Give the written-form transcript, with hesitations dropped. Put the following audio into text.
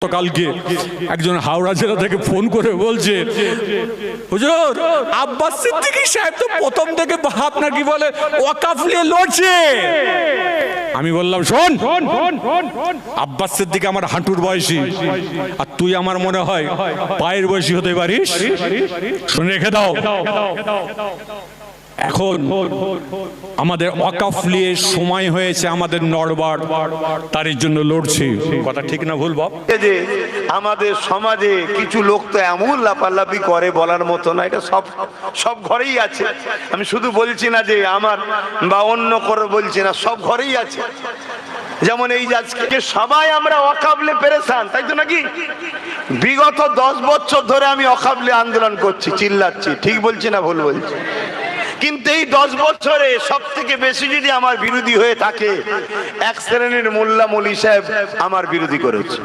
কালকে একজন হাওড়া জেলা থেকে ফোন করে বলছে, হুজুর আব্বাস সিদ্দিকী সাহেব তো প্রথম থেকে আপনার কি বলে ওয়াকাফ নিয়ে লড়ছে। আমি বললাম, শোন, আব্বাস সিদ্দিকী আমার হাঁটুর বয়সী, আর তুই আমার মনে হয় পায়ের বয়সী হতে পারিস। শুনে রেখে দাও, এখন আমাদের ওয়াকাফ নিয়ে সময় হয়েছে, আমাদের নড়বার, তার জন্য লড়ছি। কথা ঠিক না ভুল বাপ? যে আমাদের সমাজে কিছু লোক তো এমন লাফালাফি করে বলার মতো না, এটা সব ঘরেই আছে। আমি শুধু বলছি না যে আমার বা অন্য করে বলছি না, সব ঘরেই আছে। যেমন এই আজকে সবাই আমরা ওয়াকাফলে পেরেশান, তাই তো নাকি? বিগত 10 বছর ধরে আমি ওয়াকাফলে আন্দোলন করছি, চিল্লাচ্ছি, ঠিক বলছি না ভুল বলছি? কিন্তু এই 10 বছরে সব থেকে বেশি যদি আমার বিরোধী হয়ে থাকে, এক শ্রেণীর মোল্লা মৌলী সাহেব আমার বিরোধী করেছে।